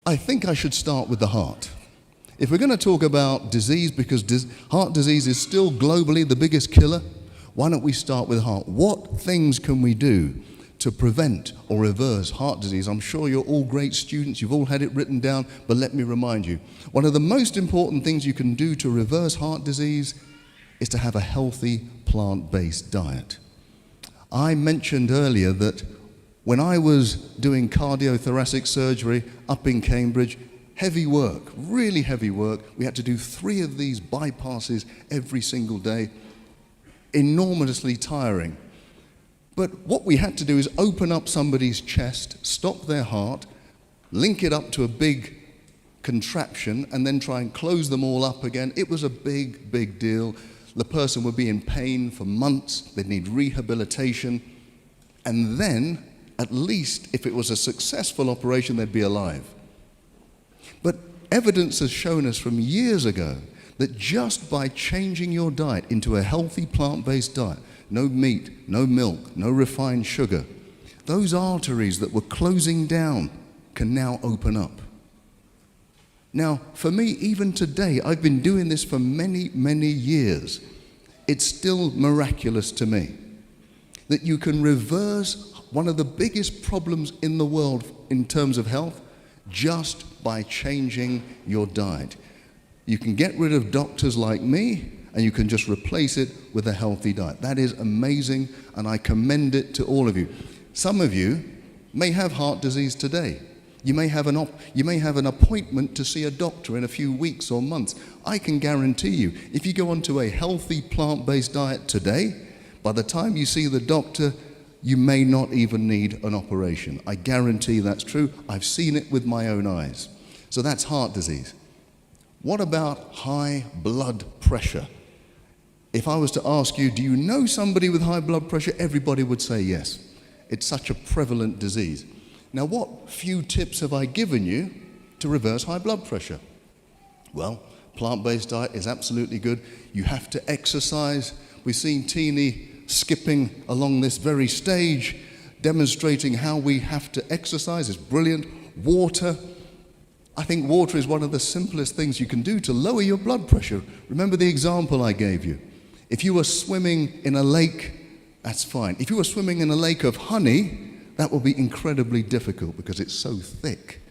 I think I should start with the heart. If we're going to talk about disease, because heart disease is still globally the biggest killer, why don't we start with heart? What things can we do to prevent or reverse heart disease? I'm sure you're all great students, you've all had it written down, but let me remind you, one of the most important things you can do to reverse heart disease is to have a healthy plant-based diet. I mentioned earlier that when I was doing cardiothoracic surgery up in Cambridge, heavy work, really heavy work. We had to do 3 of these bypasses every single day, enormously tiring. But what we had to do is open up somebody's chest, stop their heart, link it up to a big contraption, and then try and close them all up again. It was a big, big deal. The person would be in pain for months. They'd need rehabilitation. And then, at least if it was a successful operation, they'd be alive. But evidence has shown us from years ago that just by changing your diet into a healthy plant-based diet, no meat, no milk, no refined sugar, those arteries that were closing down can now open up. Now, for me, even today, I've been doing this for many, many years. It's still miraculous to me that you can reverse one of the biggest problems in the world in terms of health just by changing your diet. You can get rid of doctors like me, and you can just replace it with a healthy diet. That is amazing, and I commend it to all of you. Some of you may have heart disease today. You may have an appointment to see a doctor in a few weeks or months. I can guarantee you, if you go onto a healthy plant-based diet today, by the time you see the doctor, you may not even need an operation. I guarantee that's true. I've seen it with my own eyes. So that's heart disease. What about high blood pressure? If I was to ask you, do you know somebody with high blood pressure? Everybody would say yes. It's such a prevalent disease. Now, what few tips have I given you to reverse high blood pressure? Well, plant-based diet is absolutely good. You have to exercise. We've seen Teeny skipping along this very stage, demonstrating how we have to exercise. It's brilliant. Water. I think water is one of the simplest things you can do to lower your blood pressure. Remember the example I gave you. If you were swimming in a lake, that's fine. If you were swimming in a lake of honey, that will be incredibly difficult because it's so thick.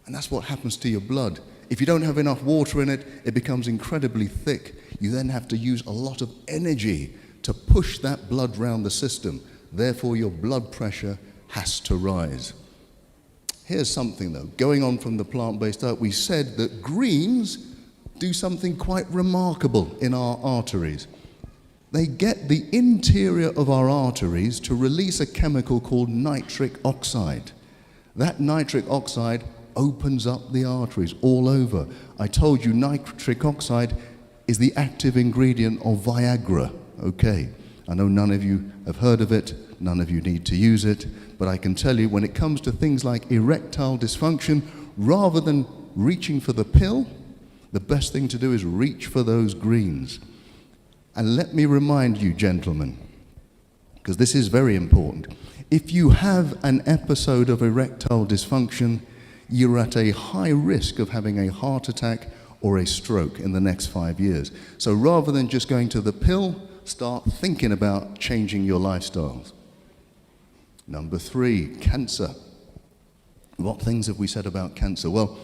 And that's what happens to your blood. If you don't have enough water in it, it becomes incredibly thick. You then have to use a lot of energy to push that blood around the system. Therefore, your blood pressure has to rise. Here's something though, going on from the plant-based diet, we said that greens do something quite remarkable in our arteries. They get the interior of our arteries to release a chemical called nitric oxide. That nitric oxide opens up the arteries all over. I told you nitric oxide is the active ingredient of Viagra. Okay, I know none of you have heard of it, none of you need to use it, but I can tell you when it comes to things like erectile dysfunction, rather than reaching for the pill, the best thing to do is reach for those greens. And let me remind you, gentlemen, because this is very important, if you have an episode of erectile dysfunction, you're at a high risk of having a heart attack or a stroke in the next 5 years. So rather than just going to the pill, start thinking about changing your lifestyles. Number 3, cancer. What things have we said about cancer? Well,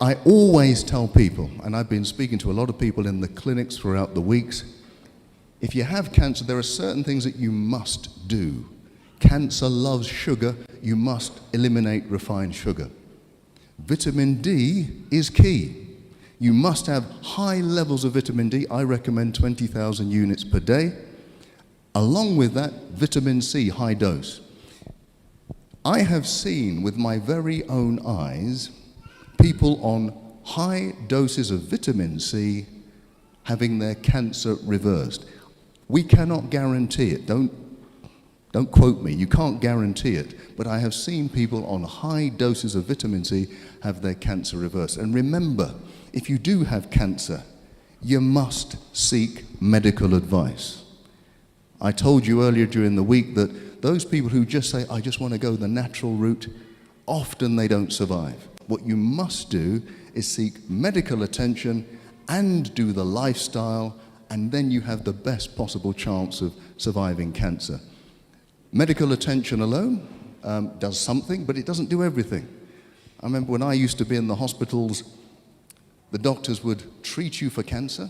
I always tell people, and I've been speaking to a lot of people in the clinics throughout the weeks, if you have cancer, there are certain things that you must do. Cancer loves sugar. You must eliminate refined sugar. Vitamin D is key. You must have high levels of vitamin D. I recommend 20,000 units per day. Along with that, vitamin C, high dose. I have seen with my very own eyes people on high doses of vitamin C having their cancer reversed. We cannot guarantee it. Don't quote me. You can't guarantee it. But I have seen people on high doses of vitamin C have their cancer reversed. And remember, if you do have cancer, you must seek medical advice. I told you earlier during the week that those people who just say, I just want to go the natural route, often they don't survive. What you must do is seek medical attention and do the lifestyle, and then you have the best possible chance of surviving cancer. Medical attention alone does something, but it doesn't do everything. I remember when I used to be in the hospitals, the doctors would treat you for cancer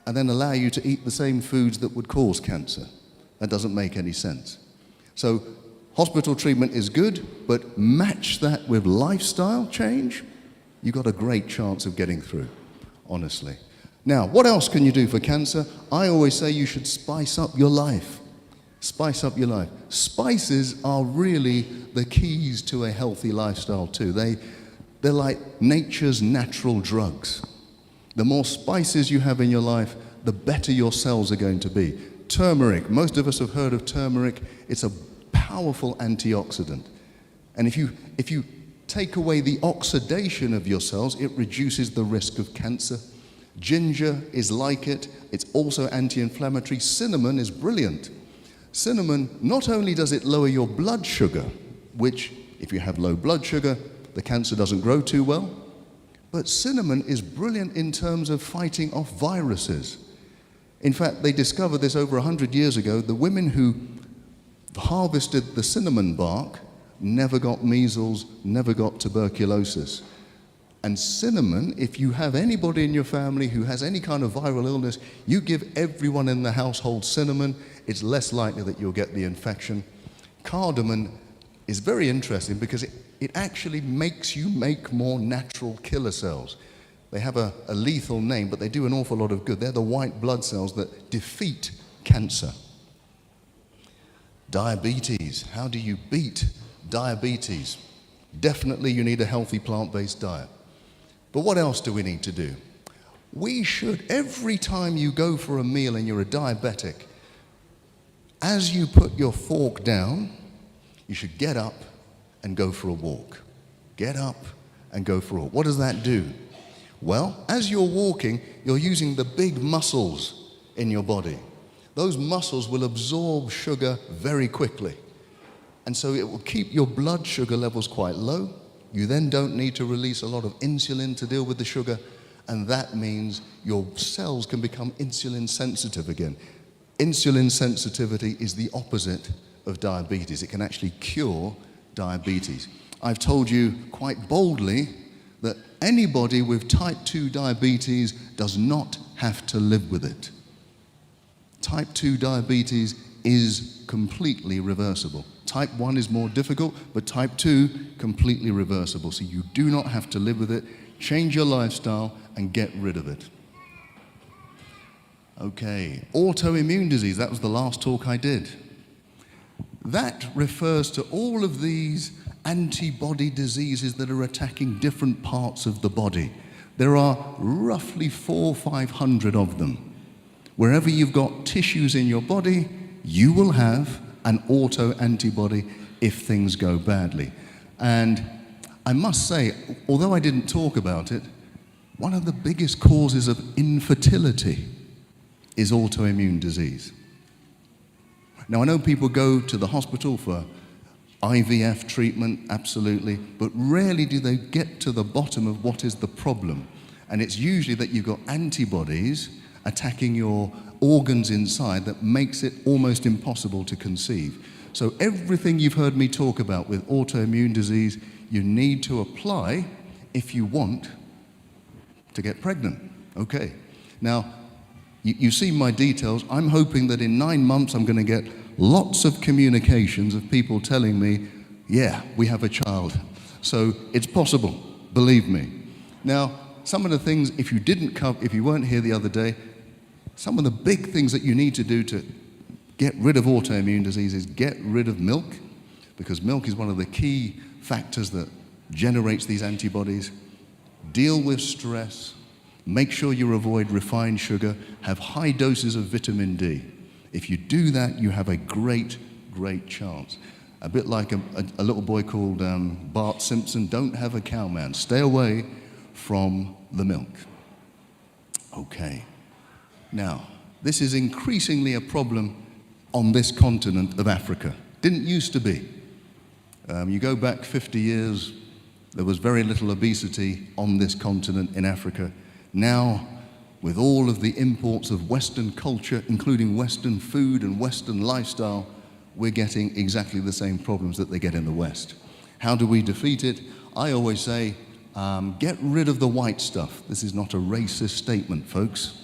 and then allow you to eat the same foods that would cause cancer. That doesn't make any sense. So hospital treatment is good, but match that with lifestyle change, you've got a great chance of getting through, honestly. Now, what else can you do for cancer? I always say you should spice up your life. Spice up your life. Spices are really the keys to a healthy lifestyle too. They're like nature's natural drugs. The more spices you have in your life, the better your cells are going to be. Turmeric, most of us have heard of turmeric. It's a powerful antioxidant. And if you take away the oxidation of your cells, it reduces the risk of cancer. Ginger is like it. It's also anti-inflammatory. Cinnamon is brilliant. Cinnamon, not only does it lower your blood sugar, which if you have low blood sugar, the cancer doesn't grow too well, but cinnamon is brilliant in terms of fighting off viruses. In fact, they discovered this over 100 years ago. The women who harvested the cinnamon bark never got measles, never got tuberculosis. And cinnamon, if you have anybody in your family who has any kind of viral illness, you give everyone in the household cinnamon, it's less likely that you'll get the infection. Cardamom is very interesting because it actually makes you make more natural killer cells. They have a lethal name, but they do an awful lot of good. They're the white blood cells that defeat cancer. Diabetes. How do you beat diabetes? Definitely you need a healthy plant-based diet. But what else do we need to do? We should, every time you go for a meal and you're a diabetic, as you put your fork down, you should get up and go for a walk. Get up and go for a walk. What does that do? Well, as you're walking, you're using the big muscles in your body. Those muscles will absorb sugar very quickly. And so it will keep your blood sugar levels quite low. You then don't need to release a lot of insulin to deal with the sugar, and that means your cells can become insulin sensitive again. Insulin sensitivity is the opposite of diabetes. It can actually cure diabetes. I've told you quite boldly that anybody with type 2 diabetes does not have to live with it. Type 2 diabetes is completely reversible. Type 1 is more difficult, but type 2, completely reversible. So you do not have to live with it. Change your lifestyle and get rid of it. Okay, autoimmune disease, that was the last talk I did. That refers to all of these antibody diseases that are attacking different parts of the body. There are roughly 400 or 500 of them. Wherever you've got tissues in your body, you will have an auto-antibody if things go badly. And I must say, although I didn't talk about it, one of the biggest causes of infertility is autoimmune disease. Now, I know people go to the hospital for IVF treatment, absolutely, but rarely do they get to the bottom of what is the problem. And it's usually that you've got antibodies attacking your organs inside that makes it almost impossible to conceive. So everything you've heard me talk about with autoimmune disease, you need to apply if you want to get pregnant. Okay. Now, you see my details. I'm hoping that in 9 months I'm going to get lots of communications of people telling me, yeah, we have a child. So it's possible, believe me. Now, some of the things, if you weren't here the other day, some of the big things that you need to do to get rid of autoimmune disease is get rid of milk, because milk is one of the key factors that generates these antibodies. Deal with stress. Make sure you avoid refined sugar. Have high doses of vitamin D. If you do that, you have a great, great chance. A bit like a little boy called Bart Simpson, don't have a cow man. Stay away from the milk. Okay. Now, this is increasingly a problem on this continent of Africa. Didn't used to be. You go back 50 years, there was very little obesity on this continent in Africa. Now, with all of the imports of Western culture, including Western food and Western lifestyle, we're getting exactly the same problems that they get in the West. How do we defeat it? I always say, get rid of the white stuff. This is not a racist statement, folks.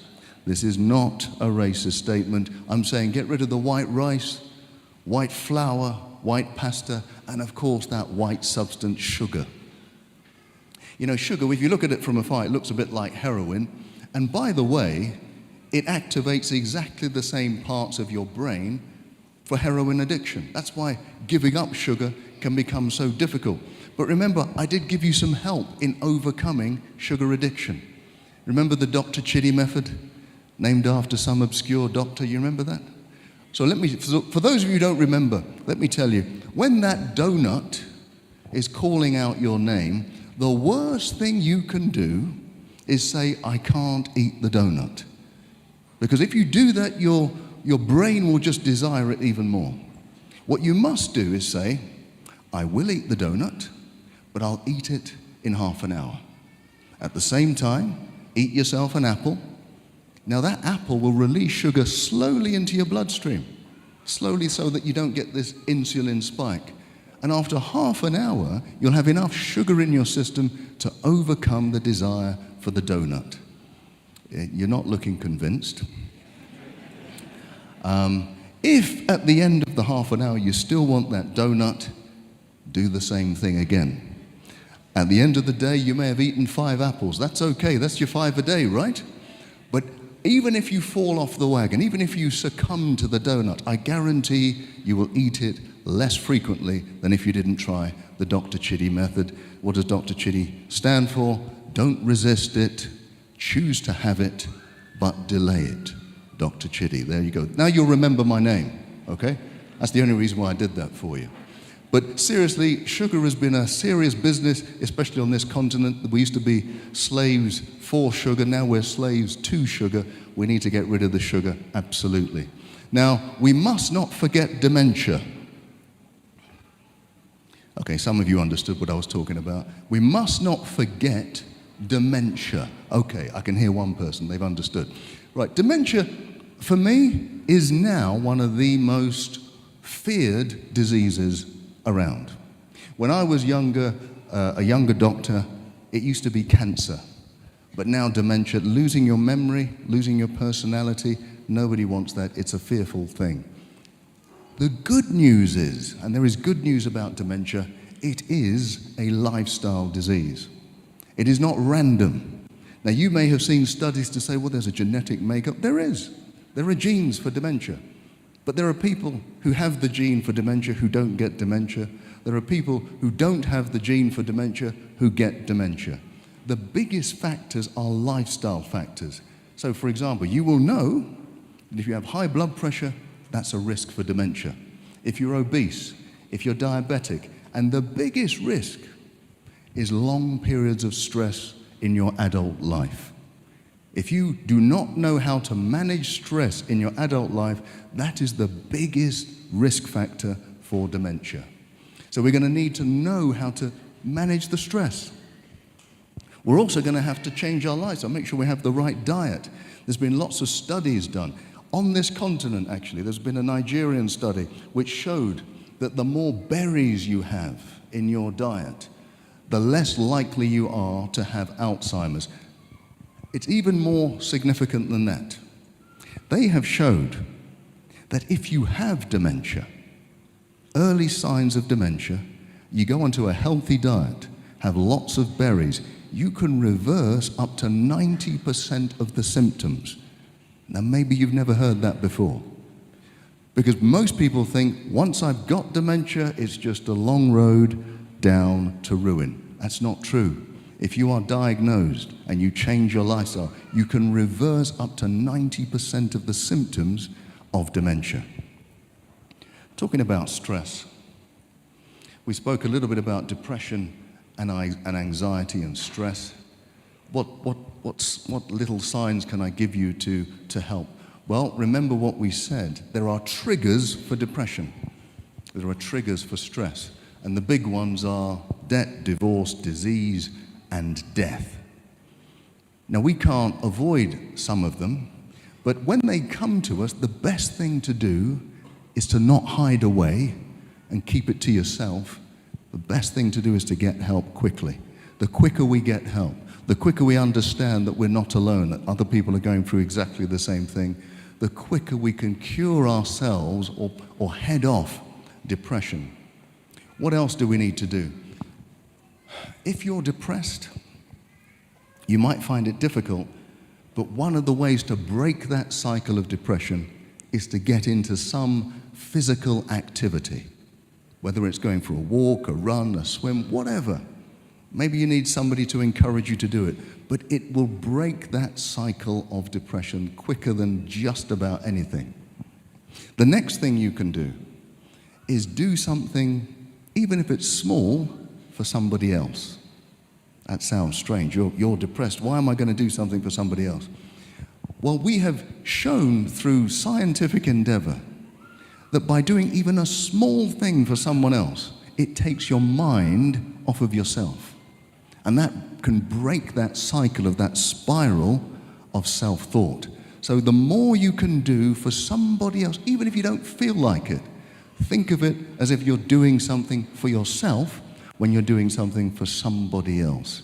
This is not a racist statement. I'm saying get rid of the white rice, white flour, white pasta, and of course that white substance, sugar. You know, sugar, if you look at it from afar, it looks a bit like heroin. And by the way, it activates exactly the same parts of your brain for heroin addiction. That's why giving up sugar can become so difficult. But remember, I did give you some help in overcoming sugar addiction. Remember the Dr. Chitty method, named after some obscure doctor? You remember that? So for those of you who don't remember, let me tell you, when that donut is calling out your name, the worst thing you can do is say, I can't eat the donut. Because if you do that, your brain will just desire it even more. What you must do is say, I will eat the donut, but I'll eat it in half an hour. At the same time, eat yourself an apple. Now that apple will release sugar slowly into your bloodstream, slowly so that you don't get this insulin spike. And after half an hour, you'll have enough sugar in your system to overcome the desire for the donut. You're not looking convinced. If at the end of the half an hour you still want that donut, do the same thing again. At the end of the day, you may have eaten 5 apples. That's okay, that's your 5 a day, right? But even if you fall off the wagon, even if you succumb to the donut, I guarantee you will eat it less frequently than if you didn't try the Dr. Chitty method. What does Dr. Chitty stand for? Don't resist it, choose to have it, but delay it. Dr. Chitty, there you go. Now you'll remember my name, okay? That's the only reason why I did that for you. But seriously, sugar has been a serious business, especially on this continent. We used to be slaves for sugar, now we're slaves to sugar. We need to get rid of the sugar, absolutely. Now, we must not forget dementia. Okay, some of you understood what I was talking about. We must not forget dementia. Okay, I can hear one person, they've understood. Right, dementia, for me, is now one of the most feared diseases around. When I was younger, a younger doctor, it used to be cancer. But now dementia, losing your memory, losing your personality, nobody wants that. It's a fearful thing. The good news is, and there is good news about dementia, it is a lifestyle disease. It is not random. Now you may have seen studies to say, well, there's a genetic makeup. There is. There are genes for dementia. But there are people who have the gene for dementia who don't get dementia. There are people who don't have the gene for dementia who get dementia. The biggest factors are lifestyle factors. So for example, you will know that if you have high blood pressure, that's a risk for dementia. If you're obese, if you're diabetic, and the biggest risk is long periods of stress in your adult life. If you do not know how to manage stress in your adult life, that is the biggest risk factor for dementia. So we're going to need to know how to manage the stress. We're also going to have to change our lifestyle, make sure we have the right diet. There's been lots of studies done. On this continent, actually, there's been a Nigerian study which showed that the more berries you have in your diet, the less likely you are to have Alzheimer's. It's even more significant than that. They have showed that if you have dementia, early signs of dementia, you go onto a healthy diet, have lots of berries, you can reverse up to 90% of the symptoms. Now maybe you've never heard that before. Because most people think, once I've got dementia, it's just a long road down to ruin. That's not true. If you are diagnosed and you change your lifestyle, you can reverse up to 90% of the symptoms of dementia. Talking about stress, we spoke a little bit about depression and anxiety and stress. What little signs can I give you to help? Well, remember what we said. There are triggers for depression. There are triggers for stress. And the big ones are debt, divorce, disease, and death. Now, we can't avoid some of them, but when they come to us, the best thing to do is to not hide away and keep it to yourself. The best thing to do is to get help quickly. The quicker we get help, the quicker we understand that we're not alone, that other people are going through exactly the same thing, the quicker we can cure ourselves or head off depression. What else do we need to do? If you're depressed, you might find it difficult, but one of the ways to break that cycle of depression is to get into some physical activity, whether it's going for a walk, a run, a swim, whatever. Maybe you need somebody to encourage you to do it, but it will break that cycle of depression quicker than just about anything. The next thing you can do is do something, even if it's small, for somebody else. That sounds strange. You're depressed. Why am I going to do something for somebody else? Well, we have shown through scientific endeavor that by doing even a small thing for someone else, it takes your mind off of yourself. And that can break that cycle of that spiral of self-thought. So the more you can do for somebody else, even if you don't feel like it, think of it as if you're doing something for yourself when you're doing something for somebody else.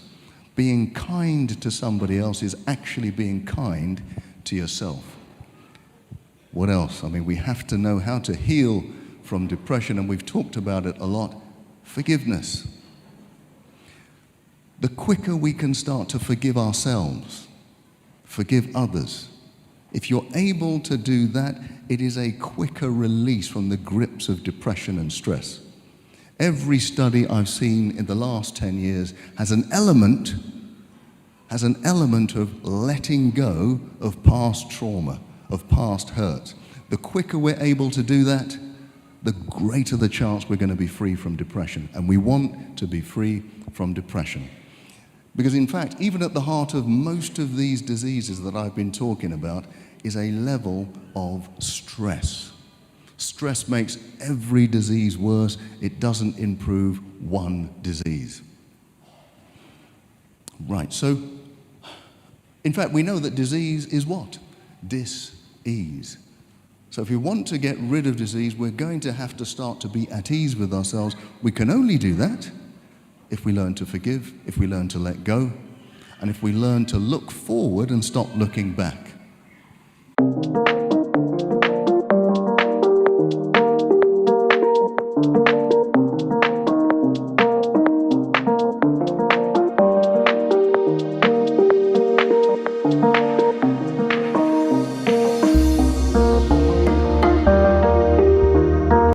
Being kind to somebody else is actually being kind to yourself. What else? I mean, we have to know how to heal from depression, and we've talked about it a lot. Forgiveness. The quicker we can start to forgive ourselves, forgive others, if you're able to do that, it is a quicker release from the grips of depression and stress. Every study I've seen in the last 10 years has an element of letting go of past trauma, of past hurt. The quicker we're able to do that, the greater the chance we're going to be free from depression. And we want to be free from depression. Because in fact, even at the heart of most of these diseases that I've been talking about is a level of stress. Stress makes every disease worse. It doesn't improve one disease. Right, so in fact, we know that disease is what? Dis-ease. So if we want to get rid of disease, we're going to have to start to be at ease with ourselves. We can only do that if we learn to forgive, if we learn to let go, and if we learn to look forward and stop looking back.